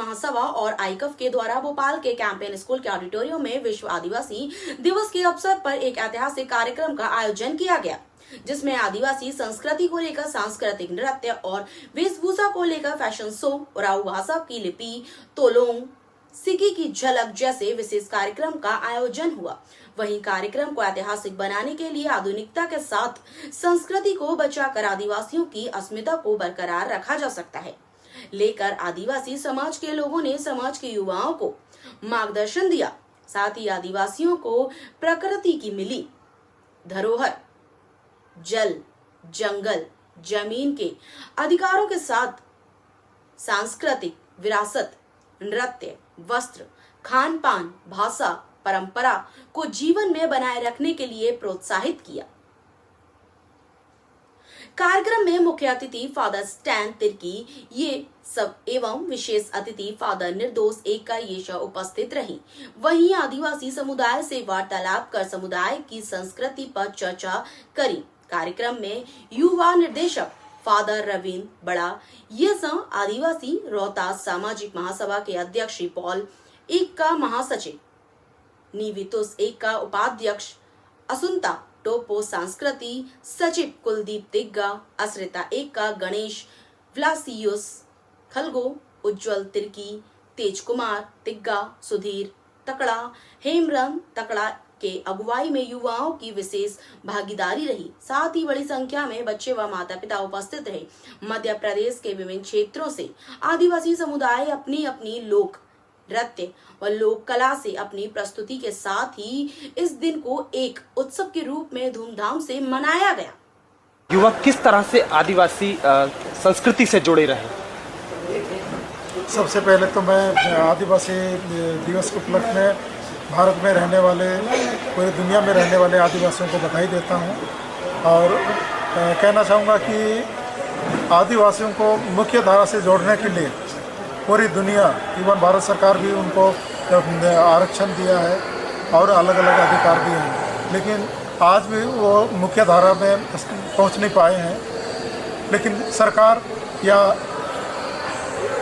महासभा और आईकफ के द्वारा भोपाल के कैंपेन स्कूल के ऑडिटोरियम में विश्व आदिवासी दिवस के अवसर पर एक ऐतिहासिक कार्यक्रम का आयोजन किया गया, जिसमें आदिवासी संस्कृति को लेकर सांस्कृतिक नृत्य और वेशभूषा को लेकर फैशन शो, उरांव भाषा की लिपि, तोलोंग सिकी की झलक जैसे विशेष कार्यक्रम का आयोजन हुआ। वहीं कार्यक्रम को ऐतिहासिक बनाने के लिए आधुनिकता के साथ संस्कृति को बचाकर आदिवासियों की अस्मिता को बरकरार रखा जा सकता है लेकर आदिवासी समाज के लोगों ने समाज के युवाओं को मार्गदर्शन दिया। साथ ही आदिवासियों को प्रकृति की मिली धरोहर, जल, जंगल, जमीन के अधिकारों के साथ सांस्कृतिक विरासत, नृत्य, वस्त्र, खान पान, भाषा, परंपरा को जीवन में बनाए रखने के लिए प्रोत्साहित किया। कार्यक्रम में मुख्य अतिथि फादर स्टैन तिर्की ये सब एवं विशेष अतिथि फादर निर्दोष एका येशा उपस्थित रही। वहीं आदिवासी समुदाय से वार्तालाप कर समुदाय की संस्कृति पर चर्चा करी। कार्यक्रम में युवा निर्देशक फादर रविंद्र बड़ा, ये सब आदिवासी रोहतास सामाजिक महासभा के अध्यक्ष श्री पॉल एका, महासचिव निवितोस एका, उपाध्यक्ष असुंता टोपो, सांस्कृति सचिव कुलदीप तिग्गा, असरिता एका, गणेश व्लासियोस खलगो, उज्जवल तिर्की, तेज कुमार तिग्गा, सुधीर तकड़ा, हेमरंग तकड़ा के अगुवाई में युवाओं की विशेष भागीदारी रही। साथ ही बड़ी संख्या में बच्चे व माता पिता उपस्थित रहे। मध्य प्रदेश के विभिन्न क्षेत्रों से आदिवासी समुदाय अपनी अपनी लोक नृत्य व लोक कला से अपनी प्रस्तुति के साथ ही इस दिन को एक उत्सव के रूप में धूमधाम से मनाया गया। युवक किस तरह से आदिवासी संस्कृति से जुड़े रहे? सबसे पहले तो मैं आदिवासी दिवस के उपलक्ष्य में भारत में रहने वाले, पूरी दुनिया में रहने वाले आदिवासियों को बधाई देता हूं और कहना चाहूँगा कि आदिवासियों को मुख्य धारा से जोड़ने के लिए पूरी दुनिया, इवन भारत सरकार भी उनको आरक्षण दिया है और अलग अलग अधिकार दिए हैं, लेकिन आज भी वो मुख्य धारा में पहुंच नहीं पाए हैं। लेकिन सरकार या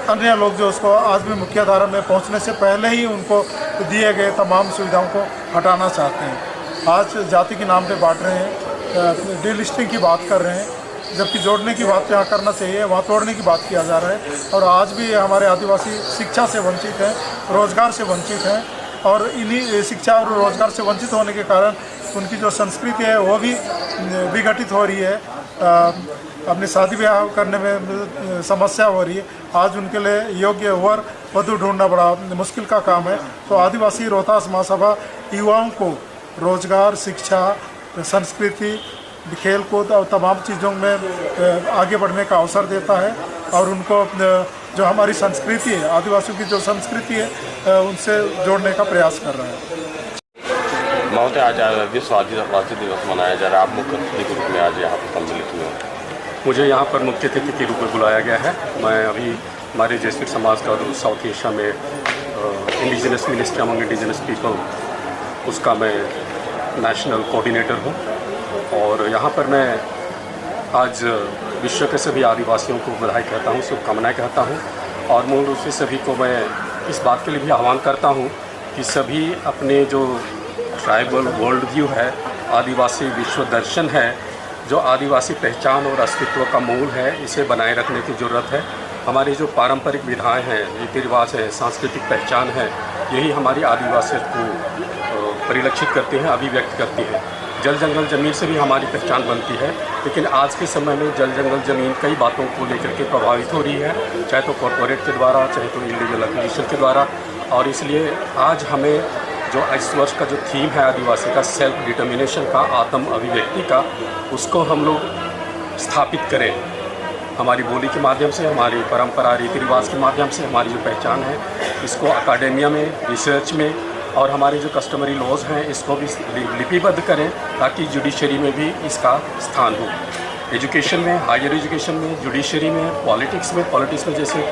अन्य लोग जो उसको आज भी मुख्य धारा में पहुंचने से पहले ही उनको दिए गए तमाम सुविधाओं को हटाना चाहते हैं। आज जाति के नाम पे बांट रहे हैं, डीलिस्टिंग की बात कर रहे हैं, जबकि जोड़ने की बात जहाँ करना चाहिए वहाँ तोड़ने की बात किया जा रहा है। और आज भी हमारे आदिवासी शिक्षा से वंचित हैं, रोजगार से वंचित हैं और इन्हीं शिक्षा और रोजगार से वंचित होने के कारण उनकी जो संस्कृति है वो भी विघटित हो रही है। अपनी शादी ब्याह करने में समस्या हो रही है। आज उनके लिए योग्य वर वधु ढूंढना बड़ा मुश्किल का काम है। तो आदिवासी रोहतास महासभा युवाओं को रोजगार, शिक्षा, संस्कृति, खेल कूद और तमाम चीज़ों में आगे बढ़ने का अवसर देता है और उनको जो हमारी संस्कृति है, आदिवासियों की जो संस्कृति है, उनसे जोड़ने का प्रयास कर रहा है। महोदय, आज विश्व आदिवासी दिवस मनाया जा रहा है, आप मुख्य अतिथि के रूप में आज यहाँ पर सम्मिलित हुए। मुझे यहाँ पर मुख्य अतिथि के रूप में बुलाया गया है। मैं अभी हमारे जेसुइट समाज का साउथ एशिया में indigenous ministry among indigenous people, उसका मैं नेशनल कोऑर्डिनेटर हूँ और यहाँ पर मैं आज विश्व के सभी आदिवासियों को बधाई कहता हूँ, शुभकामनाएं कहता हूँ और मूल रूप से सभी को मैं इस बात के लिए भी आह्वान करता हूँ कि सभी अपने जो ट्राइबल वर्ल्ड व्यू है, आदिवासी विश्व दर्शन है, जो आदिवासी पहचान और अस्तित्व का मूल है, इसे बनाए रखने की ज़रूरत है। हमारी जो पारंपरिक विधाएं हैं, रीति रिवाज है, सांस्कृतिक पहचान है, यही हमारी आदिवासियत को परिलक्षित करती हैं, अभिव्यक्त करती हैं। जल जंगल ज़मीन से भी हमारी पहचान बनती है, लेकिन आज के समय में जल जंगल ज़मीन कई बातों को लेकर के प्रभावित हो रही है, चाहे तो कॉरपोरेट के द्वारा, चाहे तो इलीगल एक्विजिशन के द्वारा। और इसलिए आज हमें जो इस वर्ष का जो थीम है आदिवासी का, सेल्फ डिटर्मिनेशन का, आत्म अभिव्यक्ति का, उसको हम लोग स्थापित करें हमारी बोली के माध्यम से, हमारी परंपरा रीति रिवाज के माध्यम से। हमारी जो पहचान है इसको अकाडेमिया में, रिसर्च में और हमारे जो कस्टमरी लॉज हैं इसको भी लिपिबद्ध करें ताकि जुडिशरी में भी इसका स्थान हो। एजुकेशन में, हायर एजुकेशन में, जुडिशरी में, पॉलिटिक्स में जैसे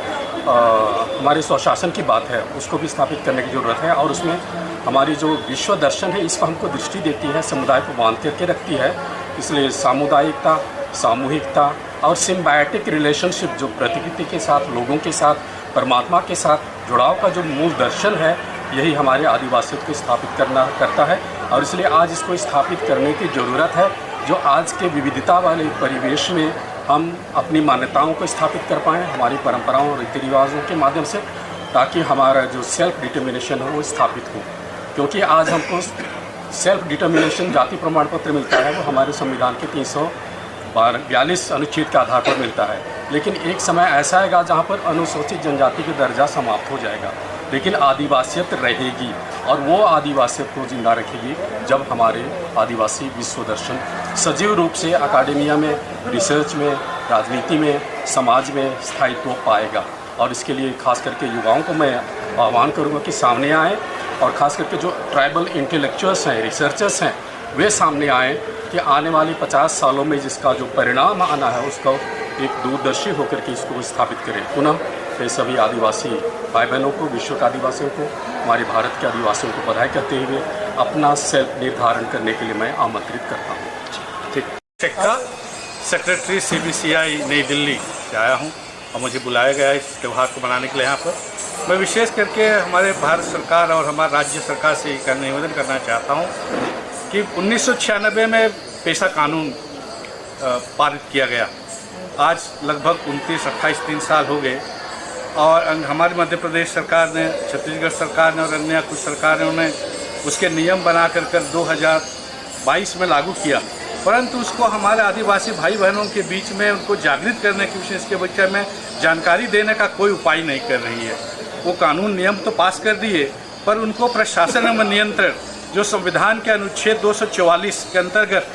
हमारे स्वशासन की बात है उसको भी स्थापित करने की ज़रूरत है। और उसमें हमारी जो विश्व दर्शन है इसको हमको दृष्टि देती है, समुदाय को बांध करके रखती है। इसलिए सामुदायिकता, सामूहिकता और सिम्बायोटिक रिलेशनशिप जो प्रकृति के साथ, लोगों के साथ परमात्मा के साथ जुड़ाव का जो मूल दर्शन है, यही हमारे आदिवासियों को स्थापित करता है। और इसलिए आज इसको स्थापित करने की ज़रूरत है, जो आज के विविधता वाले परिवेश में हम अपनी मान्यताओं को स्थापित कर पाएँ, हमारी परंपराओं और रीति रिवाजों के माध्यम से, ताकि हमारा जो सेल्फ डिटर्मिनेशन हो वो स्थापित हो। क्योंकि आज हमको सेल्फ डिटर्मिनेशन जाति प्रमाण पत्र मिलता है, वो हमारे संविधान के 342 अनुच्छेद के आधार पर मिलता है। लेकिन एक समय ऐसा आएगा जहाँ पर अनुसूचित जनजाति का दर्जा समाप्त हो जाएगा, लेकिन आदिवासियत रहेगी, और वो आदिवासियत को जिंदा रखेगी जब हमारे आदिवासी विश्व दर्शन सजीव रूप से अकाडेमिया में, रिसर्च में, राजनीति में, समाज में स्थायित्व पाएगा। और इसके लिए खास करके युवाओं को मैं आह्वान करूँगा कि सामने आएँ, और ख़ास करके जो ट्राइबल इंटेलेक्चुअल्स हैं, रिसर्चर्स हैं, वे सामने आएँ कि आने वाले 50 सालों में जिसका जो परिणाम आना है उसका एक दूरदर्शी होकर के इसको स्थापित करें। पुनः ये सभी आदिवासी भाई बहनों को, विश्व के आदिवासियों को, हमारे भारत के आदिवासियों को बधाई करते हुए अपना सेल्फ निर्धारण करने के लिए मैं आमंत्रित करता हूँ। ठीक का सेक्रेटरी CBCI नई दिल्ली से आया हूँ और मुझे बुलाया गया है इस त्यौहार को मनाने के लिए। यहाँ पर मैं विशेष करके हमारे भारत सरकार और हमारे राज्य सरकार से एक निवेदन करना चाहता हूँ कि 1996 में पेशा कानून पारित किया गया। आज लगभग 29-28 3 साल हो गए, और हमारी मध्य प्रदेश सरकार ने, छत्तीसगढ़ सरकार ने और अन्य कुछ सरकारों ने उसके नियम बना कर 2022 में लागू किया, परंतु उसको हमारे आदिवासी भाई बहनों के बीच में उनको जागृत करने की विशेष के विषय में जानकारी देने का कोई उपाय नहीं कर रही है। वो कानून नियम तो पास कर दिए, पर उनको प्रशासन एवं नियंत्रण जो संविधान के अनुच्छेद 244 के अंतर्गत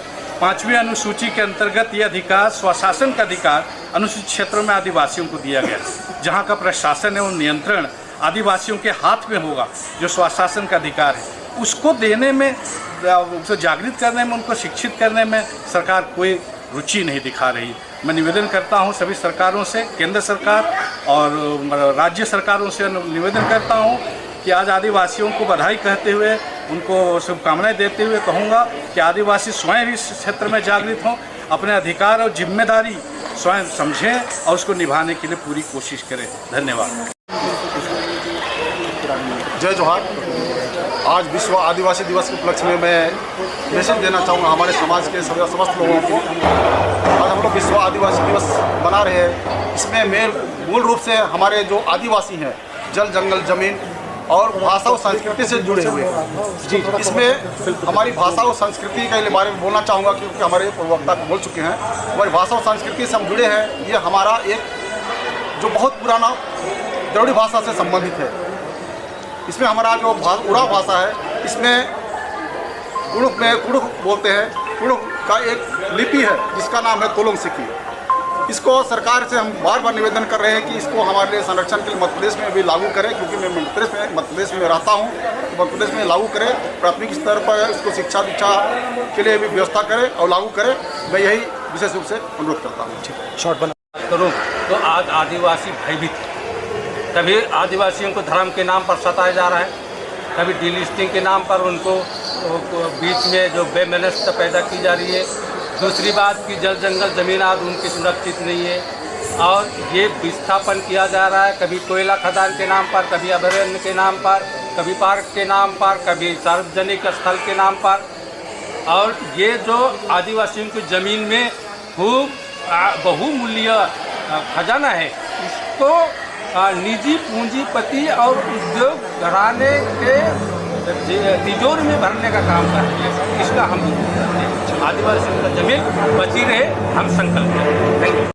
5वीं अनुसूची के अंतर्गत ये अधिकार, स्वशासन का अधिकार अनुसूचित क्षेत्रों में आदिवासियों को दिया गया, जहाँ का प्रशासन एवं नियंत्रण आदिवासियों के हाथ में होगा। जो स्वशासन का अधिकार है उसको देने में, उसको जागृत करने में, उनको शिक्षित करने में सरकार कोई रुचि नहीं दिखा रही। मैं निवेदन करता हूं सभी सरकारों से, केंद्र सरकार और राज्य सरकारों से निवेदन करता हूं कि आज आदिवासियों को बधाई कहते हुए, उनको शुभकामनाएं देते हुए कहूँगा कि आदिवासी स्वयं इस क्षेत्र में जागृत हों, अपने अधिकार और जिम्मेदारी स्वयं समझें और उसको निभाने के लिए पूरी कोशिश करें। धन्यवाद। जय जोहार। आज विश्व आदिवासी दिवस के उपलक्ष्य में मैं मैसेज देना चाहूँगा हमारे समाज के समस्त लोगों को। आज हम लोग विश्व आदिवासी दिवस मना रहे हैं। इसमें मूल रूप से हमारे जो आदिवासी हैं, जल जंगल जमीन और भाषा और संस्कृति से जुड़े हुए हैं। जी, इसमें हमारी भाषा और संस्कृति के बारे में बोलना चाहूँगा, क्योंकि हमारे पूर्ववक्ता बोल चुके हैं। हमारी भाषा और संस्कृति से हम जुड़े हैं। ये हमारा एक जो बहुत पुराना द्रविड़ भाषा से संबंधित है। इसमें हमारा जो उराव भाषा है, इसमें कुड़ुक में कुड़ुक बोलते हैं। कुड़ुक का एक लिपि है जिसका नाम है तोलोंग सिकी। इसको सरकार से हम बार बार निवेदन कर रहे हैं कि इसको हमारे संरक्षण के लिए मध्य प्रदेश में भी लागू करें, क्योंकि मैं मध्य प्रदेश में रहता हूँ। तो मध्य प्रदेश में लागू करें, प्राथमिक स्तर पर इसको शिक्षा दीक्षा के लिए भी व्यवस्था करें और लागू करें। मैं यही विशेष रूप से अनुरोध करता हूँ। शॉर्ट बना करूँ तो आज आदिवासी भयभीत, कभी आदिवासियों को धर्म के नाम पर सताया जा रहा है, कभी डीलिस्टिंग के नाम पर उनको बीच में जो बेमनस्त पैदा की जा रही है। दूसरी बात कि जल जंगल जमीन आदि उनकी सुरक्षित नहीं है, और ये विस्थापन किया जा रहा है, कभी कोयला खदान के नाम पर, कभी अभयारण्य के नाम पर, कभी पार्क के नाम पर, कभी सार्वजनिक स्थल के नाम पर। और ये जो आदिवासियों की ज़मीन में खूब बहुमूल्य खजाना है, इसको निजी पूंजीपति और उद्योग घराने के तिजोरी में भरने का काम कर रही है। इसका हम आदिवासियों का जमीन बची रहे, हम संकल्प करें।